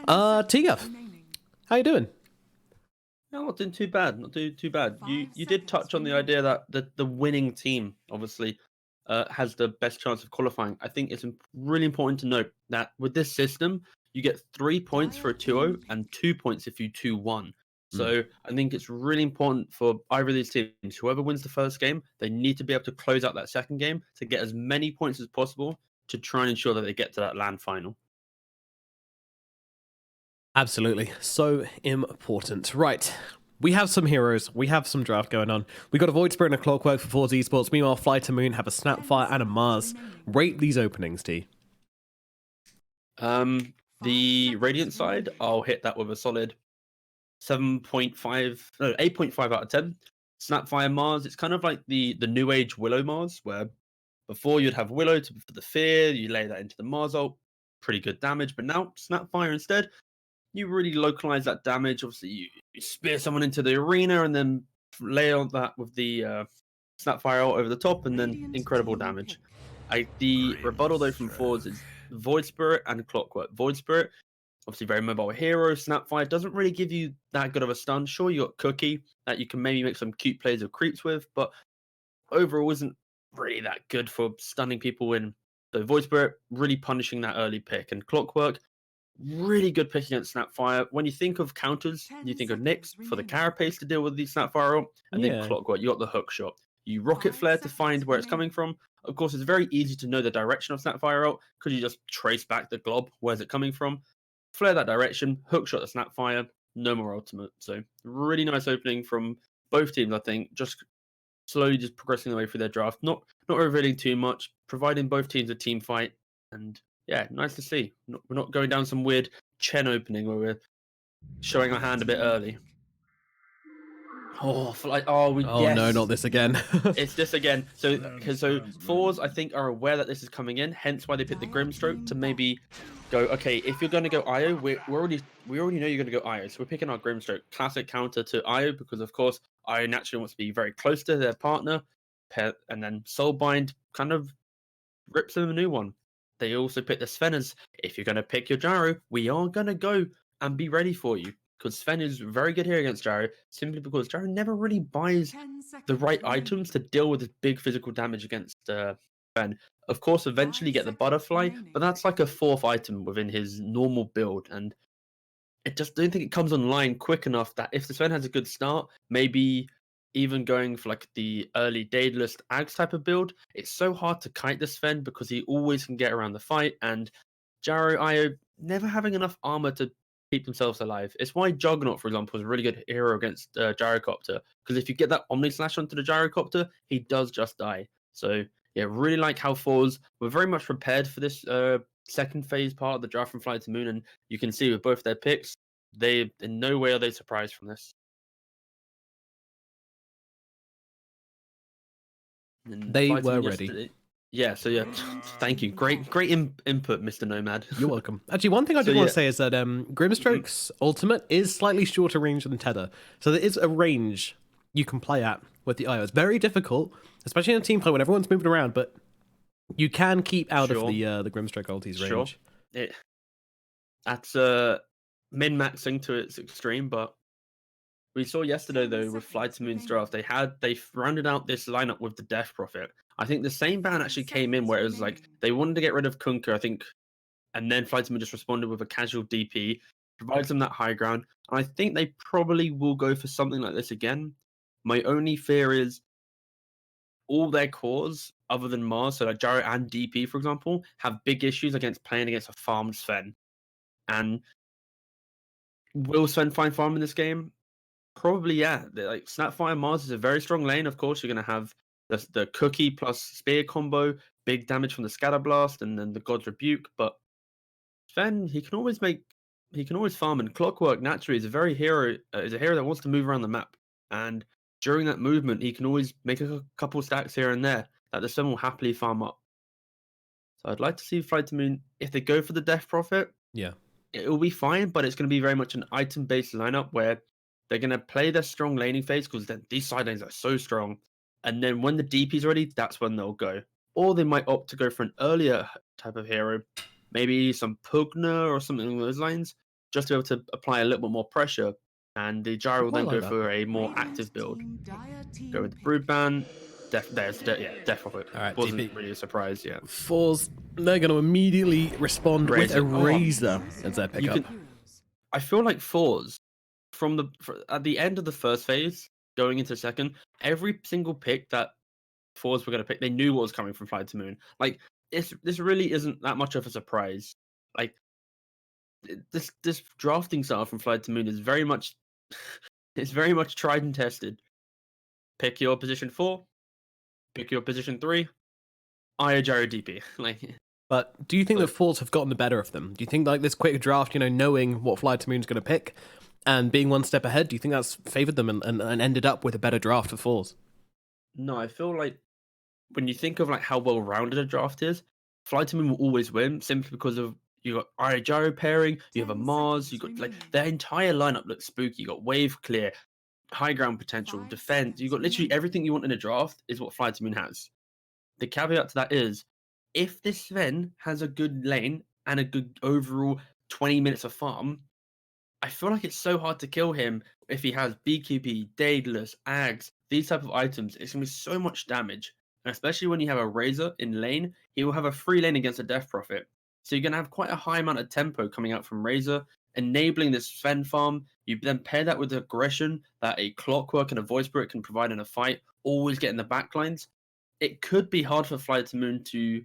TeaGuv, how you doing? No, not doing too bad. Not doing too bad. You did touch on the idea that the winning team obviously has the best chance of qualifying. I think it's really important to note that with this system, you get 3 points for a 2-0 and 2 points if you 2-1. Mm. So I think it's really important for either of these teams, whoever wins the first game, they need to be able to close out that second game to get as many points as possible to try and ensure that they get to that land final. Absolutely, so important. Right, we have some heroes, we have some draft going on. We got a Void Spirit and a Clockwork for forZe Esports. Meanwhile, FlyToMoon have a Snapfire and a Mars. Rate these openings, T. The Radiant side, I'll hit that with a solid 7.5, no, 8.5 out of 10. Snapfire Mars, it's kind of like the new age Willow Mars, where before you'd have Willow for the fear, you lay that into the Mars ult, pretty good damage, but now Snapfire instead, you really localize that damage. Obviously, you spear someone into the arena and then lay on that with the Snapfire ult over the top, and then incredible damage. The rebuttal though from forwards is Void Spirit and Clockwork. Void Spirit, obviously very mobile hero. Snapfire doesn't really give you that good of a stun. Sure, you got Cookie that you can maybe make some cute plays of creeps with, but overall isn't really that good for stunning people in. So Void Spirit really punishing that early pick, and Clockwork really good pick against Snapfire. When you think of counters, you think of Nyx for the carapace to deal with the Snapfire ult, and then Yeah. Clockwork, you got the hook shot. You rocket flare to find where it's coming from. Of course, it's very easy to know the direction of Snapfire ult because you just trace back the glob. Where's it coming from? Flare that direction, hook shot the Snapfire, no more ultimate. So really nice opening from both teams, I think. Just slowly just progressing their way through their draft. Not revealing too much, providing both teams a team fight, and yeah, nice to see. We're not going down some weird Chen opening where we're showing our hand a bit early. Oh, Oh no, not yes, this again. it's this again. So fours, I think, are aware that this is coming in. Hence why they picked the Grimstroke to maybe go. Okay, if you're going to go IO, we already know you're going to go IO. So we're picking our Grimstroke, classic counter to IO, because of course IO naturally wants to be very close to their partner. And then Soulbind kind of rips them a new one. They also pick the Sven as, if you're going to pick your Gyro, we are going to go and be ready for you. Because Sven is very good here against Gyro, simply because Gyro never really buys the right items to deal with this big physical damage against Sven. Of course, eventually get the Butterfly, but that's like a fourth item within his normal build. And I just don't think it comes online quick enough that if the Sven has a good start, maybe even going for like the early Daedalus Ags type of build, it's so hard to kite the Sven because he always can get around the fight, and Gyro IO never having enough armor to keep themselves alive. It's why Juggernaut, for example, is a really good hero against Gyrocopter, because if you get that Omni Slash onto the Gyrocopter, he does just die. So yeah, really like how forZe were very much prepared for this second phase part of the draft from FlyToMoon, and you can see with both their picks, they in no way are they surprised from this. And They were FlyToMoon ready. yesterday, yeah. So yeah, thank you. Great input, Mr. Nomad. You're welcome. Actually, one thing I So did want yeah, to say is that Grimstroke's ultimate is slightly shorter range than Tether. So there is a range you can play at with the IO. It's very difficult, especially in a team play when everyone's moving around, but you can keep out of sure, the Grimstroke ulti's sure. range. That's min maxing to its extreme, but we saw yesterday though with FlyToMoon's draft, they rounded out this lineup with the Death Prophet. I think the same ban actually came in where it was like they wanted to get rid of Kunkka, I think, and then FlyToMoon just responded with a casual DP, provides them that high ground. And I think they probably will go for something like this again. My only fear is all their cores, other than Mars, so like Gyro and DP, for example, have big issues against playing against a farmed Sven. And will Sven find farm in this game? Probably, yeah. Like Snapfire Mars is a very strong lane. Of course, you're going to have the Cookie plus Spear combo, big damage from the Scatter Blast, and then the God's Rebuke. But Sven, he can always farm. And Clockwork naturally is is a hero that wants to move around the map. And during that movement, he can always make a couple stacks here and there that the Sven will happily farm up. So I'd like to see FlyToMoon, if they go for the Death Prophet, Yeah. it will be fine, but it's going to be very much an item-based lineup where they're going to play their strong laning phase because these side lanes are so strong. And then when the DP's ready, that's when they'll go. Or they might opt to go for an earlier type of hero, maybe some Pugna or something along those lines. just to be able to apply a little bit more pressure, and the gyro will I then like go that. for a more active build. Go with the brood ban. Death of it. All right, Wasn't DP. really a surprise. Yeah. forZe, they're going to immediately respond with a Razor as their You pickup. I feel like forZe at the end of the first phase, going into second, every single pick that forZe were going to pick, they knew what was coming from FlyToMoon. Like this really isn't that much of a surprise. Like this drafting style from FlyToMoon is very much it's very much tried and tested. Pick your position 4, pick your position 3, IO gyro DP. Like, But do you think that but forZe have gotten the better of them? Do you think like this quick draft, knowing what FlyToMoon's going to pick and being one step ahead, do you think that's favored them and ended up with a better draft for forZe? no, I feel like when you think of like how well rounded a draft is, FlyToMoon will always win simply because of you got IO gyro pairing, you have a Mars, you got like their entire lineup looks spooky. You got wave clear, high ground potential, defense. You got literally everything you want in a draft is what FlyToMoon has. The caveat to that is if this Sven has a good lane and a good overall 20 minutes of farm, I feel like it's so hard to kill him if he has BQP, Daedalus, Ags, these type of items. It's gonna be so much damage. And especially when you have a Razor in lane, he will have a free lane against a Death Prophet. So you're gonna have quite a high amount of tempo coming out from Razor, enabling this Sven farm. You then pair that with the aggression that a Clockwork and a Voice Spirit can provide in a fight, always getting the backlines. It could be hard for FlyToMoon to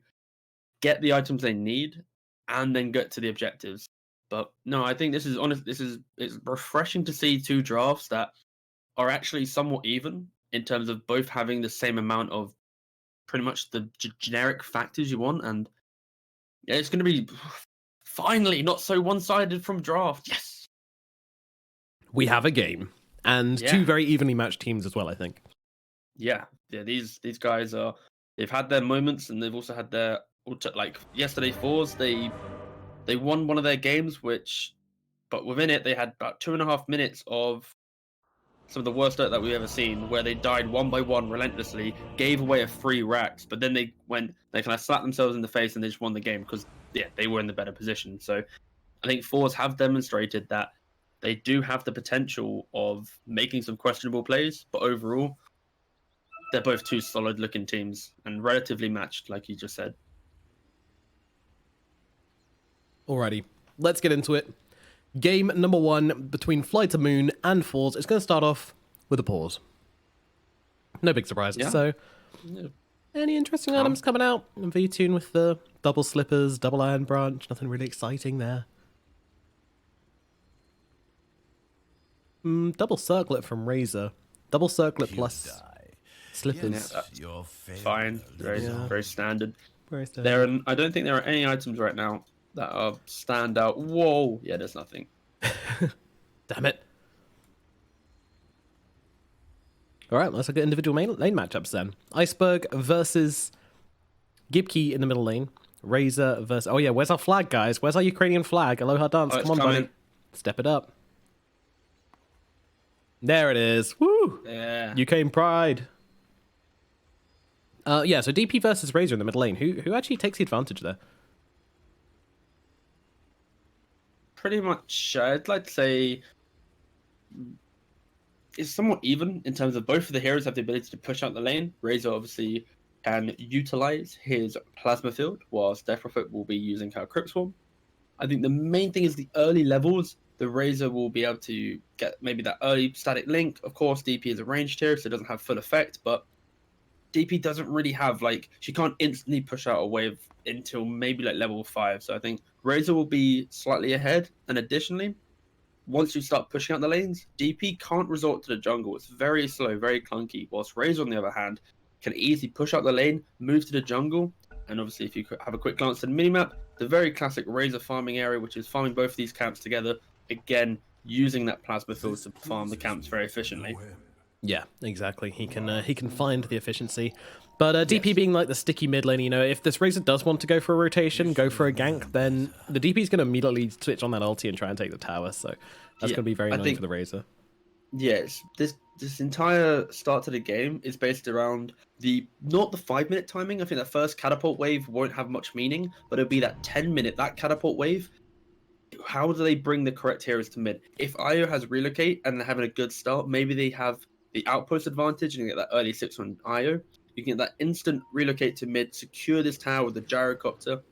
get the items they need and then get to the objectives. But no, I think this is honest. It's refreshing to see two drafts that are actually somewhat even in terms of both having the same amount of pretty much the generic factors you want, and yeah, it's going to be finally not so one-sided from draft. Yes, We have a game and yeah, two very evenly matched teams as well, I think. yeah. These guys they've had their moments and they've also had their like yesterday forZe they won one of their games, but within it they had about 2.5 minutes of some of the worst Dota that we've ever seen, where they died one by one relentlessly, gave away a free racks, but then they kind of slapped themselves in the face and they just won the game because they were in the better position. So I think forZe have demonstrated that they do have the potential of making some questionable plays, but overall they're both two solid looking teams and relatively matched, like you just said. Alrighty, let's get into it. Game number 1 between FlyToMoon and forZe is going to start off with a pause. No big surprises. Yeah. So, Yeah. any interesting items coming out in V-Tune with the double slippers, double iron branch? Nothing really exciting there. Double circlet from Razor. Double circlet plus slippers. Yeah, fine, very standard. Very standard. I don't think there are any items right now that are stand out. Whoa, yeah, there's nothing. Damn it. Alright, let's look at individual lane matchups then. Iceberg versus Gibkey in the middle lane. Razor versus... Oh yeah, where's our flag, guys? Where's our Ukrainian flag? Aloha dance. Oh, come on, buddy. Step it up. There it is. Woo! Yeah. Ukraine pride. Yeah, so DP versus Razor in the middle lane. Who actually takes the advantage there? Pretty much, I'd like to say it's somewhat even in terms of both of the heroes have the ability to push out the lane. Razor obviously can utilize his plasma field, whilst Death Prophet will be using her Crypt Swarm. I think the main thing is the early levels. The Razor will be able to get maybe that early static link. Of course, DP is a ranged hero, so it doesn't have full effect, but DP doesn't really have, like, she can't instantly push out a wave until maybe like level 5. So I think Razor will be slightly ahead. And additionally, once you start pushing out the lanes, DP can't resort to the jungle. It's very slow, very clunky. Whilst Razor, on the other hand, can easily push out the lane, move to the jungle. And obviously, if you have a quick glance at the minimap, the very classic Razor farming area, which is farming both of these camps together, again, using that plasma field to farm the camps very efficiently. Yeah, exactly. He can find the efficiency. But DP being like the sticky mid lane, if this Razor does want to go for a rotation, go for a gank, then the DP is going to immediately switch on that ulti and try and take the tower. So that's going to be very annoying for the Razor. Yes, this entire start to the game is based around not the 5-minute timing. I think that first catapult wave won't have much meaning, but it'll be that 10-minute, that catapult wave. how do they bring the correct heroes to mid? If IO has relocate and they're having a good start, maybe they have the outpost advantage and you get that early 6 on IO. You can get that instant relocate to mid, secure this tower with the gyrocopter.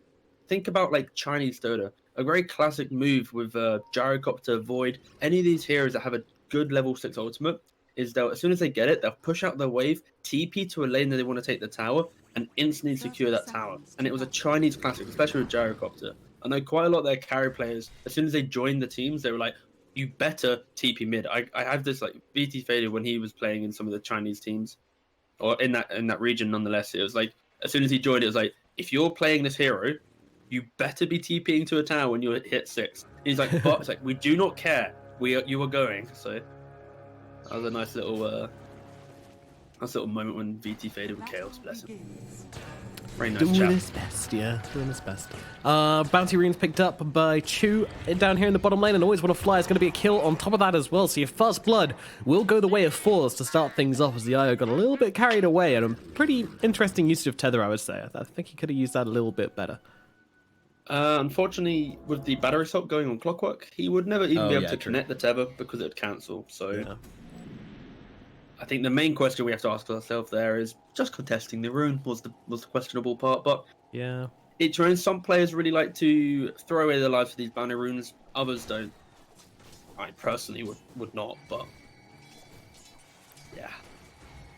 Think about like Chinese Dota, a very classic move with gyrocopter, void. Any of these heroes that have a good level 6 ultimate is they'll, as soon as they get it, they'll push out their wave, TP to a lane that they want to take the tower, and instantly secure that tower. And it was a Chinese classic, especially with gyrocopter. I know quite a lot of their carry players, as soon as they joined the teams, they were like, you better TP mid. I have this like VT Fader when he was playing in some of the Chinese teams, or in that region nonetheless. It was like, as soon as he joined, it was like, if you're playing this hero, you better be TPing to a tower when you hit 6. He's like, but it's like, we do not care. You are going. So that was a nice little moment when VT faded with Chaos, bless him. Very nice Doing chat. his best, yeah. Doing his best. Bounty runes picked up by Chu down here in the bottom lane, and always want to fly is going to be a kill on top of that as well. So your first blood will go the way of forZe to start things off, as the IO got a little bit carried away, and a pretty interesting use of tether, I would say. I think he could have used that a little bit better. Unfortunately, with the battery swap going on clockwork, he would never even be able to true. connect the tether because it would cancel. So Yeah. I think the main question we have to ask ourselves there is just contesting the rune was the questionable part. But Yeah. each rune, some players really like to throw away their lives for these bounty runes, others don't. I personally would not, but yeah.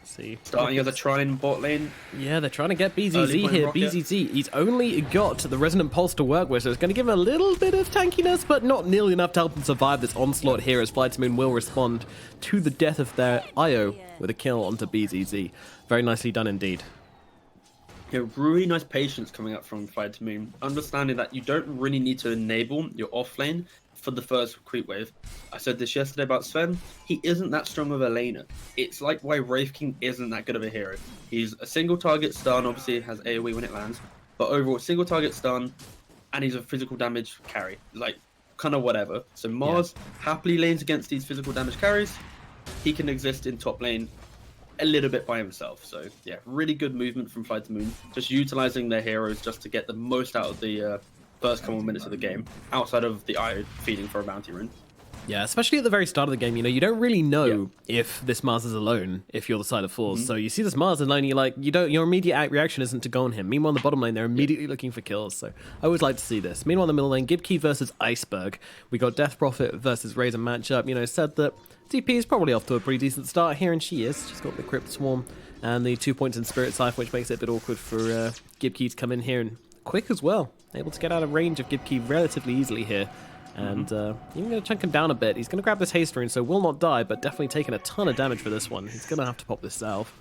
See. Starting as a Trine bot lane. Yeah, they're trying to get Early BZZ point here. rocket. BZZ, he's only got the Resonant Pulse to work with, so it's going to give him a little bit of tankiness, but not nearly enough to help him survive this onslaught here, as FlyToMoon will respond to the death of their IO with a kill onto BZZ. Very nicely done indeed. Yeah, really nice patience coming up from FlyToMoon. Understanding that you don't really need to enable your off lane for the first creep wave. I said this yesterday about Sven. He isn't that strong of a laner. It's like why Wraith King isn't that good of a hero. He's a single target stun, obviously has AoE when it lands, but overall single target stun, and he's a physical damage carry. Like, kind of whatever. So Mars happily lanes against these physical damage carries. He can exist in top lane a little bit by himself. So yeah, really good movement from FlyToMoon. Just utilizing their heroes just to get the most out of the first couple of minutes of the game, outside of the IO feeding for a bounty rune. Yeah, especially at the very start of the game, you don't really know if this Mars is alone if you're the side of forZe. So you see this Mars alone, you're like, your immediate reaction isn't to go on him. Meanwhile, in the bottom lane, they're immediately looking for kills. So I always like to see this. Meanwhile, in the middle lane, Gibkey versus Iceberg. We got Death Prophet versus Razor matchup. Said that DP is probably off to a pretty decent start here, and she is. She's got the Crypt Swarm and the 2 points in Spirit Siphon, which makes it a bit awkward for Gibkey to come in here, and quick as well. Able to get out of range of Gibkey relatively easily here. And even going to chunk him down a bit. He's going to grab this haste rune, so will not die, but definitely taking a ton of damage for this one. He's going to have to pop this salve.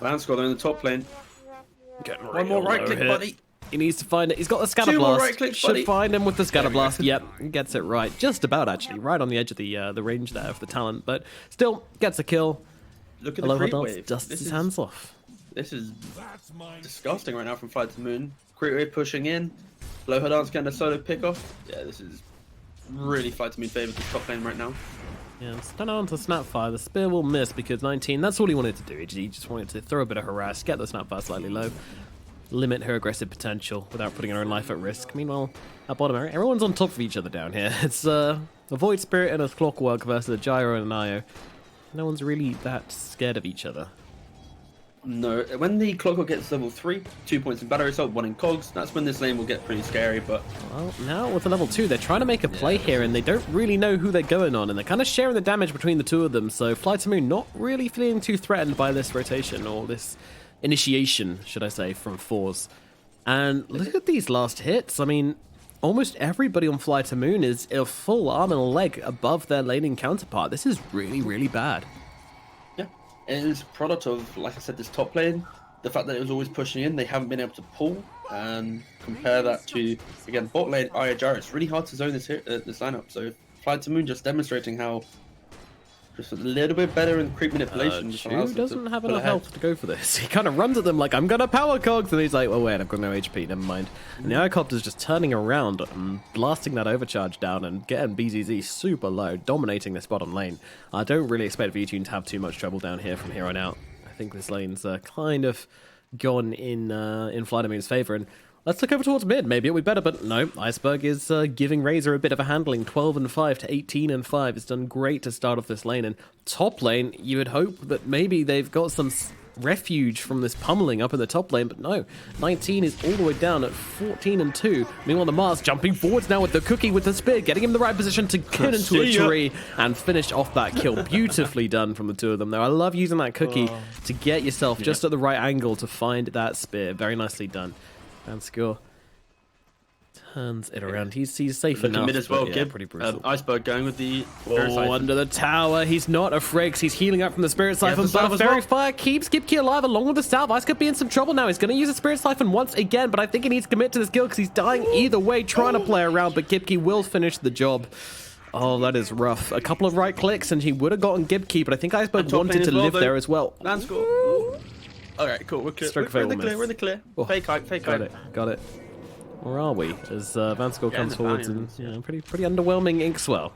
Lance got in the top lane. One more right click, buddy. He needs to find it. He's got the scatter Two more blast. right clicks, Should buddy. find him with the scatter blast. Yep, gets it right. Just about, actually. Right on the edge of the range there of the talent. But still gets a kill. Look at the Aloha creep Dance wave. dusts his hands off. This is disgusting right now from FlyToMoon. Creep wave pushing in. Aloha Dance getting a solo pick off. Yeah, this is really FlyToMoon favored this top lane right now. Yeah, stun onto Snapfire. The spear will miss because 19, that's all he wanted to do. He just wanted to throw a bit of harass, get the Snapfire slightly low, limit her aggressive potential without putting her own life at risk. Meanwhile, at bottom area, everyone's on top of each other down here. It's a Void Spirit and a Clockwork versus a Gyro and an IO. No one's really that scared of each other. No, when the Clockwork gets level 3, 2 points in battery assault, 1 in cogs, that's when this lane will get pretty scary, but... Well, now with the level 2, they're trying to make a play here, and they don't really know who they're going on, and they're kind of sharing the damage between the two of them, so FlyToMoon not really feeling too threatened by this rotation, or this initiation, should I say, from forZe. And look at these last hits. I mean, almost everybody on FlyToMoon is a full arm and a leg above their laning counterpart. This is really, really bad. Yeah, it is a product of, like I said, this top lane. The fact that it was always pushing in, they haven't been able to pull. And compare that to, again, bot lane, Gyro. It's really hard to zone this lineup. So FlyToMoon just demonstrating how just a little bit better in creep manipulation. Chu doesn't have enough health to go for this. He kind of runs at them like, I'm going to power cogs, and he's like, oh wait, I've got no HP, never mind. And the Iocopter's just turning around and blasting that overcharge down and getting BZZ super low, dominating this bottom lane. I don't really expect VTune to have too much trouble down here from here on out. I think this lane's kind of gone in FlyToMoon's favor, and Let's look over towards mid. Maybe it'll be better, but no. Iceberg is giving Razor a bit of a handling. 12-5 to 18-5. It's done great to start off this lane. And top lane, you would hope that maybe they've got some refuge from this pummeling up in the top lane, but no. 19 is all the way down at 14-2. Meanwhile, the Mars jumping forwards now with the Cookie with the spear, getting him in the right position to get into a tree and finish off that kill. Beautifully done from the two of them there. I love using that Cookie to get yourself just at the right angle to find that spear. Very nicely done. vanScore turns it around. He's safe enough. Mid as well, yeah, pretty brutal. Iceberg going with the under the tower. He's not afraid because he's healing up from the Spirit Siphon, but Fairy Fire keeps GibKey alive along with the Salve. Ice could be in some trouble now. He's going to use a Spirit Siphon once again, but I think he needs to commit to this kill because he's dying either way, trying to play around, but GibKey will finish the job. Oh, that is rough. A couple of right clicks and he would have gotten GibKey, but I think Iceberg wanted to live there as well. vanScore. Alright, cool. We're clear. We're in the clear. Oh, fake hype. Got it. Where are we? As vanScore comes forwards and pretty underwhelming Inkswell.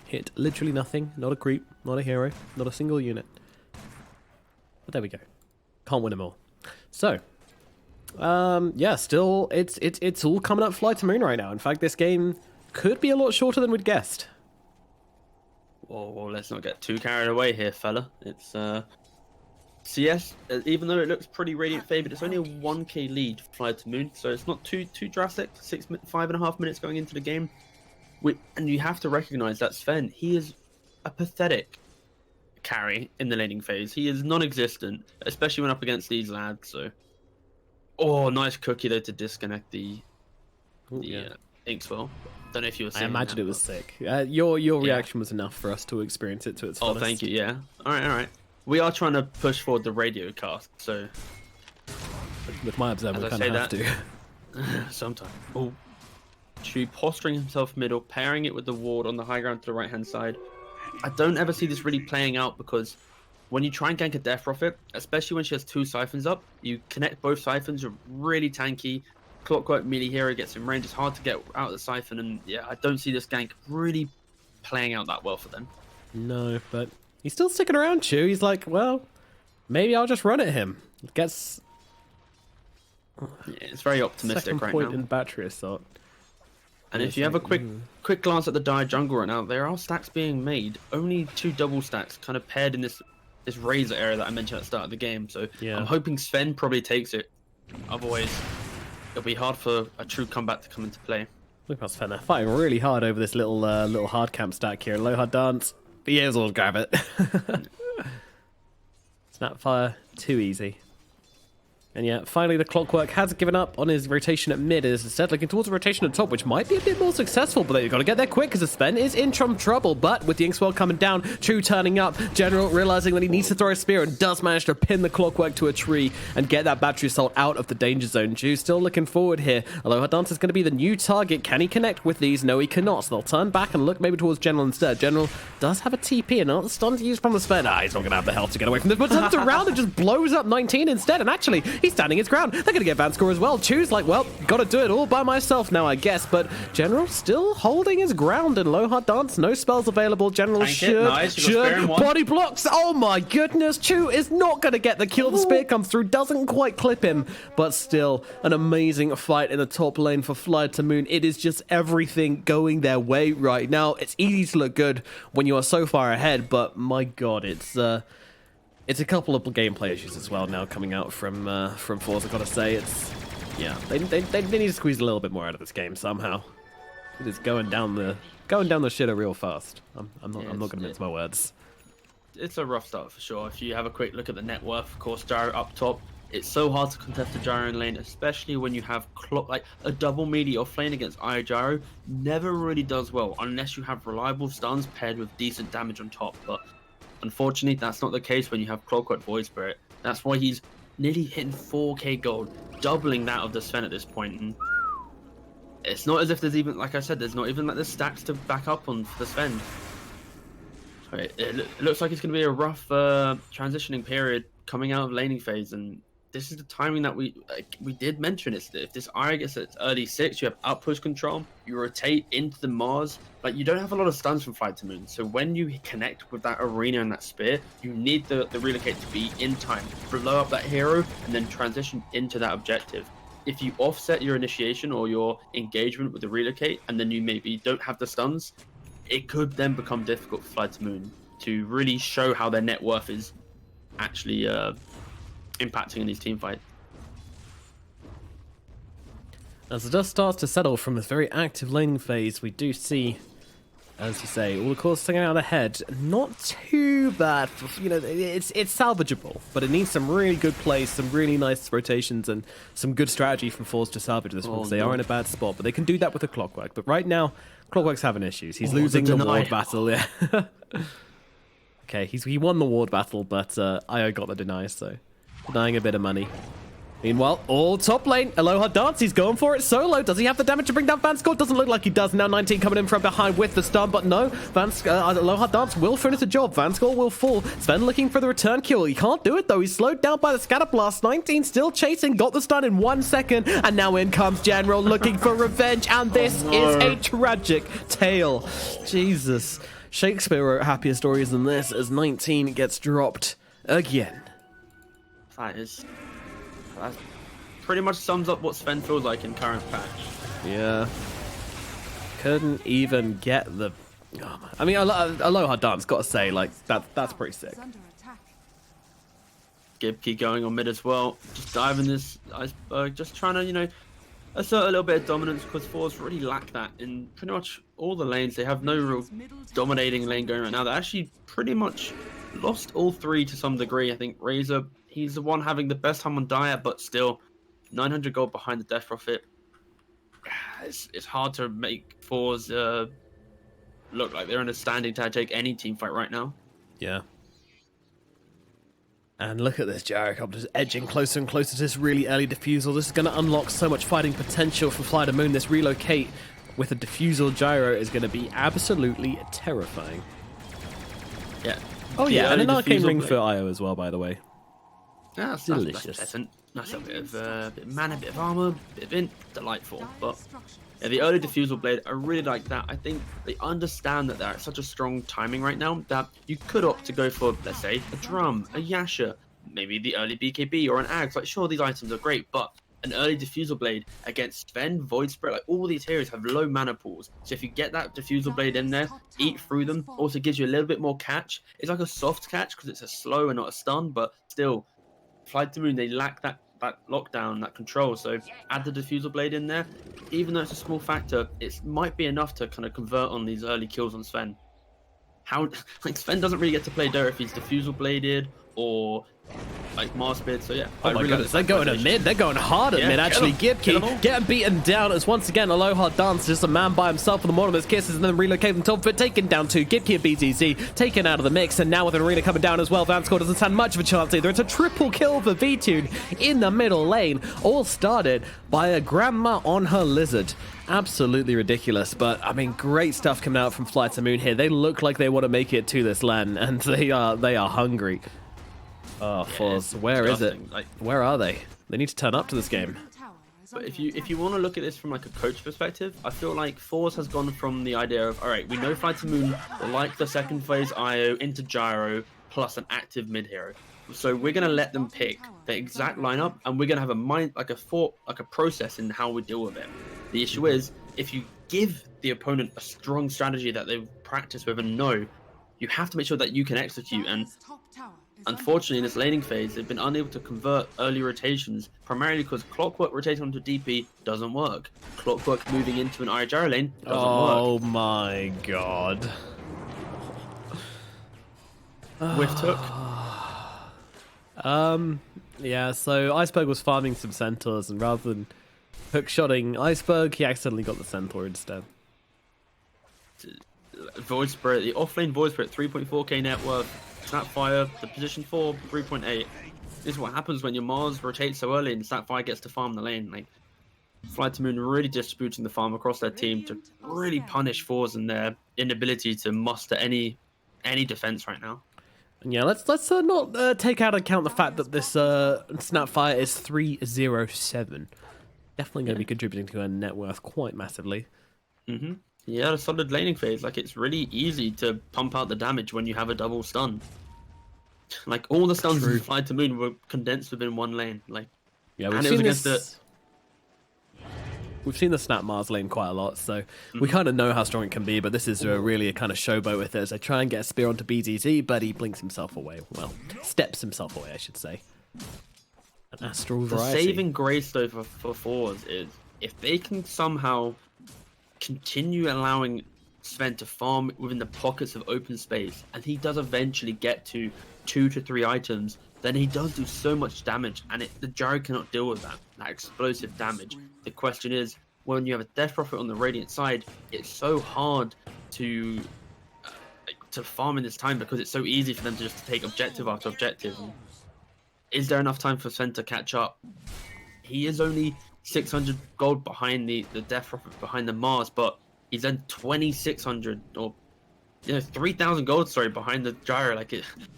Hit literally nothing. Not a creep, not a hero, not a single unit. But there we go. Can't win them all. So, yeah, still it's all coming up FlyToMoon right now. In fact, this game could be a lot shorter than we'd guessed. Whoa, let's not get too carried away here, fella. It's CS, even though it looks pretty Radiant favored, it's only a 1k lead for FlyToMoon, so it's not too drastic. 5.5 minutes going into the game. And you have to recognize that Sven, he is a pathetic carry in the laning phase. He is non-existent, especially when up against these lads. So, oh, nice Cookie though to disconnect the Inkswell. Don't know if you were saying. I imagine it was sick. Your reaction was enough for us to experience it to its fullest. Oh, thank you. Yeah. All right. We are trying to push forward the radio cast, so with my observer, we kind of have to. Sometimes. Oh, Chu posturing himself middle, pairing it with the ward on the high ground to the right-hand side. I don't ever see this really playing out because when you try and gank a Death Prophet, especially when she has 2 siphons up, you connect both siphons, you're really tanky. Clockwork melee hero gets in range, it's hard to get out of the siphon, and yeah, I don't see this gank really playing out that well for them. No, but he's still sticking around, Chu. He's like, well, maybe I'll just run at him. Gets it's very optimistic right now. Second point in battery assault. And if you have a quick glance at the Dire jungle right now, there are stacks being made. Only 2 double stacks kind of paired in this Razor area that I mentioned at the start of the game. So yeah. I'm hoping Sven probably takes it. Otherwise, it'll be hard for a true comeback to come into play. Look at Sven fighting really hard over this little hard camp stack here. Low hard dance. But yeah, we'll grab it. Snapfire, too easy. And yeah, finally the Clockwork has given up on his rotation at mid, is instead looking towards a rotation at top, which might be a bit more successful, but they've got to get there quick because Sven is in some trouble. But with the Inkswell coming down, Chu turning up, General realizing that he needs to throw a spear and does manage to pin the Clockwork to a tree and get that battery assault out of the danger zone. Chu still looking forward here, although her dance is going to be the new target. Can he connect with these? No, he cannot. So they'll turn back and look maybe towards General instead. General does have a TP and not stun to use from the Sven. He's not going to have the health to get away from this, but turns around and just blows up 19 instead. And actually, he's standing his ground. They're going to get vanScore as well. Chu's like, well, got to do it all by myself now, I guess. But General still holding his ground in low hard dance. No spells available. General should body blocks. Oh my goodness. Chu is not going to get the kill. The spear comes through. Doesn't quite clip him. But still, an amazing fight in the top lane for FlyToMoon. It is just everything going their way right now. It's easy to look good when you are so far ahead. But my God, it's a couple of gameplay issues as well now coming out from forZe. I've got to say, yeah, they need to squeeze a little bit more out of this game somehow. It is going down the shitter real fast. I'm not going to mince my words. It's a rough start for sure. If you have a quick look at the net worth, of course, Gyro up top. It's so hard to contest the Gyro in lane, especially when you have like a double melee off lane against Io Gyro. Never really does well unless you have reliable stuns paired with decent damage on top. But unfortunately, that's not the case when you have Clockwork Void Spirit. That's why he's nearly hitting 4k gold, doubling that of the Sven at this point. And it's not as if there's even, like I said, there's not even like the stacks to back up on for the Sven. So it looks like it's going to be a rough transitioning period coming out of laning phase, and this is the timing that we did mention. It's if this Arya gets at early 6, you have outpush control, you rotate into the Mars. Like, you don't have a lot of stuns from FlyToMoon, so when you connect with that arena and that spear, you need the relocate to be in time, blow up that hero, and then transition into that objective. if you offset your initiation or your engagement with the relocate, and then you maybe don't have the stuns, it could then become difficult for FlyToMoon to really show how their net worth is actually impacting in these team fights. As the dust starts to settle from this very active laning phase, we do see, as you say, all the cores sticking out ahead. Not too bad, you know, it's salvageable, but it needs some really good plays, some really nice rotations, and some good strategy from forZe to salvage this one, because they are in a bad spot, but they can do that with a Clockwork. But right now, Clockwork's having issues. He's losing the ward battle, yeah. Okay, he won the ward battle, but Io got the deny, so denying a bit of money. Meanwhile, all top lane, Aloha Dance, he's going for it solo. Does he have the damage to bring down Vanscore? Doesn't look like he does. Now 19 coming in from behind with the stun, but no, Aloha Dance will finish the job. Vanscore will fall. Sven looking for the return kill. He can't do it though. He's slowed down by the scatter blast. 19 still chasing, got the stun in 1 second, and now in comes General looking for revenge, and this is a tragic tale. Jesus. Shakespeare wrote happier stories than this as 19 gets dropped again. That pretty much sums up what Sven feels like in current patch. Yeah. Couldn't even get the... Oh, I mean, Aloha Dance, gotta say, like, that's pretty sick. Gibkey going on mid as well. Just diving this iceberg, just trying to, you know, assert a little bit of dominance, because forZe really lack that in pretty much all the lanes. They have no real dominating lane going right now. They actually pretty much lost all three to some degree. I think Razor, he's the one having the best time on diet, but still 900 gold behind the death profit. It's hard to make forZe look like they're in a standing to take any team fight right now. Yeah. And look at this Gyrocopter edging closer and closer to this really early diffusal. This is going to unlock so much fighting potential for FlyToMoon. This relocate with a diffusal gyro is going to be absolutely terrifying. Yeah. Oh yeah, and an arcane ring for Io as well, by the way. Yeah, that's delicious. That's a bit of mana, a bit of armor, a bit of int, delightful. But yeah, the early diffusal blade, I really like that. I think they understand that they're at such a strong timing right now that you could opt to go for, let's say, a drum, a Yasha, maybe the early BKB or an Axe. Like, sure, these items are great, but an early diffusal blade against Sven, Void Spirit, like all these heroes have low mana pools. So if you get that diffusal blade in there, eat through them, also gives you a little bit more catch. It's like a soft catch because it's a slow and not a stun, but still, FlyToMoon, they lack that lockdown, that control. So add the diffusal blade in there, even though it's a small factor, it might be enough to kind of convert on these early kills on Sven. How, like, Sven doesn't really get to play Dota if he's diffusal bladed or like Mars Speared, so yeah. Oh my goodness, they're going to mid, they're going hard at mid actually. Gibkey getting beaten down as once again Aloha Dance, just a man by himself with the Mortimer's Kisses, and then relocate from top foot, taken down to Gibkey and BTZ, taken out of the mix, and now with an arena coming down as well, Vanscore doesn't stand much of a chance either. It's a triple kill for VTune in the middle lane, all started by a grandma on her lizard. Absolutely ridiculous, but I mean, great stuff coming out from FlyToMoon here. They look like they want to make it to this LAN, and they are hungry. Oh, forZe, where is it? Like, where are they? They need to turn up to this game. But if you want to look at this from like a coach perspective, I feel like forZe has gone from the idea of, all right, we know FlyToMoon like the second phase IO into Gyro plus an active mid hero. So we're gonna let them pick the exact lineup, and we're gonna have a process in how we deal with it. The issue is, if you give the opponent a strong strategy that they've practiced with and know, you have to make sure that you can execute. And unfortunately, in this laning phase, they've been unable to convert early rotations, primarily because Clockwork rotating onto DP doesn't work. Clockwork moving into an IGR lane doesn't work. Oh my god. Whiff took. Yeah, so Iceberg was farming some centaurs, and rather than hook-shotting Iceberg, he accidentally got the centaur instead. Void Spirit, the offlane Void Spirit, 3.4k net worth. Snapfire, the position 4, 3.8. This is what happens when your Mars rotates so early and Snapfire gets to farm the lane. Like, FlyToMoon really distributing the farm across their team to really punish forZe and their inability to muster any defense right now. And yeah, let's not take out account the fact that this Snapfire is 307. Definitely going to be contributing to her net worth quite massively. Mm-hmm. Yeah, a solid laning phase. Like, it's really easy to pump out the damage when you have a double stun. Like, all the stuns in FlyToMoon were condensed within one lane. Like, yeah, we've seen this. we've seen the Snap Mars lane quite a lot, so we kind of know how strong it can be, but this is really a kind of showboat with it as they try and get a spear onto BZZ, but he blinks himself away. Well, steps himself away, I should say. An Astral Variety. The saving grace, though, for forZe is if they can somehow continue allowing Sven to farm within the pockets of open space, and he does eventually get to 2 to 3 items, then he does do so much damage, and the gyro cannot deal with that explosive damage. The question is, when you have a Death Prophet on the Radiant side, it's so hard to farm in this time because it's so easy for them to just take objective after objective. And is there enough time for Sven to catch up? He is only 600 gold behind the Death Prophet, behind the Mars, but he's then 2600 or 3,000 gold, sorry, behind the gyro. Like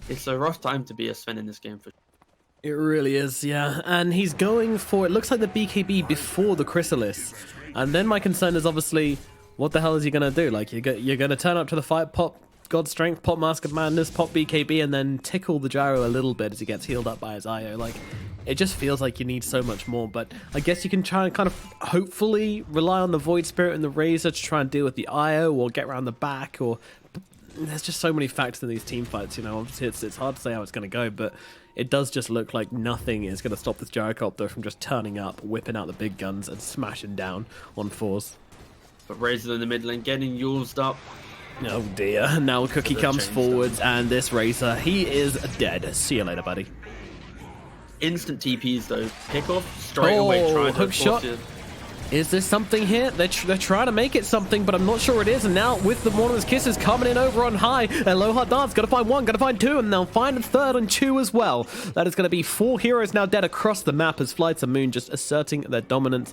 it's a rough time to be a Sven in this game for. It really is, yeah. And he's going for, it looks like the BKB before the Chrysalis. And then my concern is obviously, what the hell is he going to do? Like, you're going to turn up to the fight, pop God Strength, pop Mask of Madness, pop BKB, and then tickle the gyro a little bit as he gets healed up by his IO. Like, it just feels like you need so much more. But I guess you can try and kind of hopefully rely on the Void Spirit and the Razor to try and deal with the IO or get around the back, or there's just so many factors in these team fights, you know. Obviously it's hard to say how it's going to go, but it does just look like nothing is going to stop this gyrocopter from just turning up, whipping out the big guns and smashing down on forZe. But Razor in the mid lane getting used up. Oh dear, now Cookie comes forwards and this Razor, he is dead. See you later, buddy. Instant TPs though, pick off straight away, trying to hook shot. Is there something here? They're trying to make it something, but I'm not sure it is. And now with the Mortimer's Kisses coming in over on high, Aloha Dance, gotta find one, gotta find two, and they'll find a third and two as well. That is gonna be 4 heroes now dead across the map as FlyToMoon just asserting their dominance.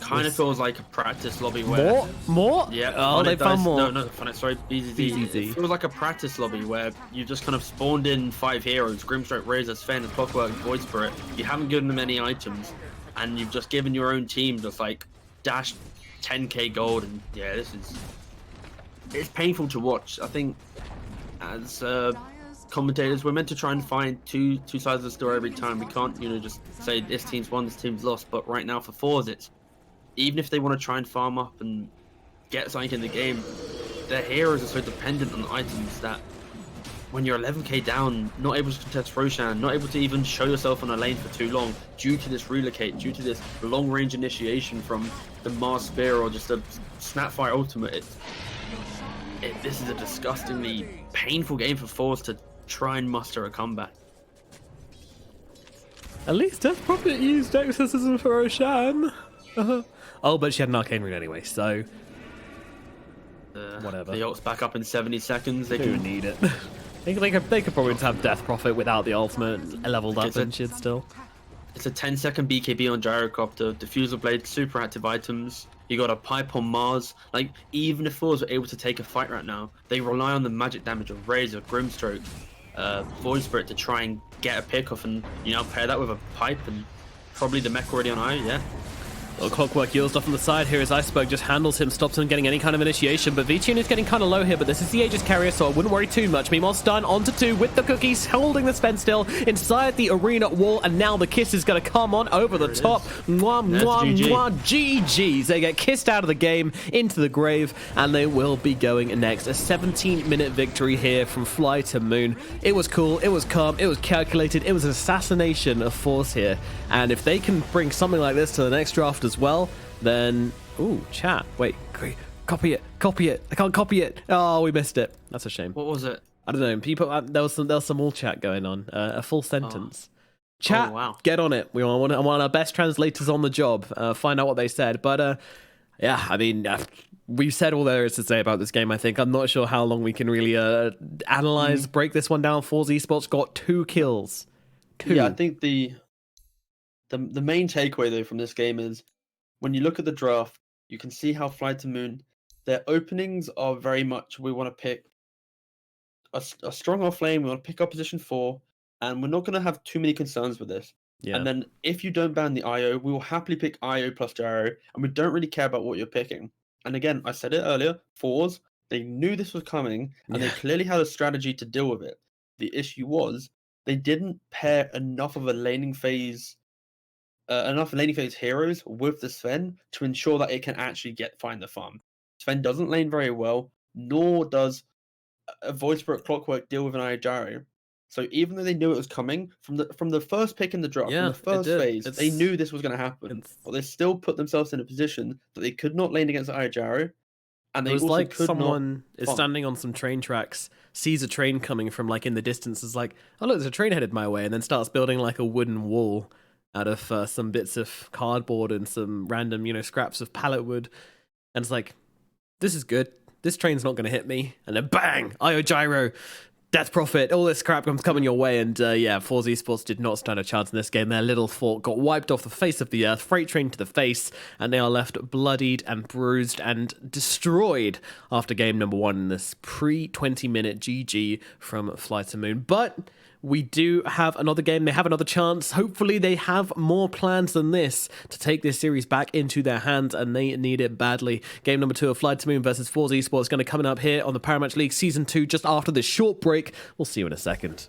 Kind of feels like a practice lobby where... More? Yeah. Oh, they found more. No, sorry, BZZ. It feels like a practice lobby where you just kind of spawned in 5 heroes, Grimstroke, Razor, Sven, Clockwork, and Void Spirit. You haven't given them any items, and you've just given your own team just like dash 10k gold, and yeah, it's painful to watch. I think as commentators, we're meant to try and find two sides of the story every time. We can't, just say this team's won, this team's lost. But right now for forZe, it's even if they want to try and farm up and get something in the game, their heroes are so dependent on items that when you're 11k down, not able to contest Roshan, not able to even show yourself on a lane for too long, due to this relocate, due to this long-range initiation from the Mars Spear or just a Snapfire ultimate, this is a disgustingly painful game for forZe to try and muster a comeback. At least Death Prophet used exorcism for Roshan. Oh, but she had an arcane rune anyway, so whatever. The ult's back up in 70 seconds. They do need it. they could probably just have Death Prophet without the ultimate leveled up and shit still. It's a 10-second BKB on Gyrocopter, Diffusal Blade, super active items. You got a pipe on Mars. Like, even if forZe were able to take a fight right now, they rely on the magic damage of Razor, Grimstroke, Void Spirit to try and get a pick off, and pair that with a pipe and probably the mech already on eye, yeah. Well, Clockwork yields off on the side here as Iceberg just handles him, stops him getting any kind of initiation, but VTune is getting kind of low here, but this is the Aegis carrier, so I wouldn't worry too much. Meanwhile, Stun onto 2 with the cookies, holding the Sven still inside the arena wall, and now the kiss is going to come on over the top. Mwah, mwah, mwah, GG's. They get kissed out of the game, into the grave, and they will be going next. A 17-minute victory here from FlyToMoon. It was cool, it was calm, it was calculated, it was an assassination of forZe here, and if they can bring something like this to the next draft as well, then chat, wait, copy it, I can't copy it. Oh, we missed it. That's a shame. What was it? I don't know, people, there was some all chat going on, a full sentence. Chat, wow. Get on it. I want our best translators on the job, find out what they said, but yeah, I mean, we've said all there is to say about this game. I think I'm not sure how long we can really analyze, break this one down. forZe Esports got 2 kills. 2. Yeah, I think the main takeaway though from this game is when you look at the draft, you can see how FlyToMoon, their openings are very much, we want to pick a strong offlane, we want to pick up position 4, and we're not going to have too many concerns with this. Yeah. And then if you don't ban the IO, we will happily pick IO plus gyro, and we don't really care about what you're picking. And again, I said it earlier, forZe, they knew this was coming, and they clearly had a strategy to deal with it. The issue was, they didn't pair enough of a laning phase enough laning phase heroes with the Sven to ensure that it can actually find the farm. Sven doesn't lane very well, nor does a Void Spirit Clockwork deal with an Io Gyro. So even though they knew it was coming from the first pick in the draft, from Yeah, the first it did. phase, they knew this was going to happen. But they still put themselves in a position that they could not lane against Io Gyro, and It they was also like could someone is farm. standing on some train tracks, sees a train coming from like in the distance, is like, oh look, there's a train headed my way, and then starts building like a wooden wall out of some bits of cardboard and some random, scraps of pallet wood, and it's like, this is good. This train's not going to hit me, and then bang, Io Gyro. Death Profit, all this crap comes coming your way, and yeah, forZe Esports did not stand a chance in this game. Their little fort got wiped off the face of the earth, freight train to the face, and they are left bloodied and bruised and destroyed after game number 1 in this pre-20-minute GG from FlyToMoon. But we do have another game. They have another chance. Hopefully they have more plans than this to take this series back into their hands, and they need it badly. Game number 2 of FlyToMoon versus forZe Esports is going to come up here on the Parimatch League Season 2 just after this short break. We'll see you in a second.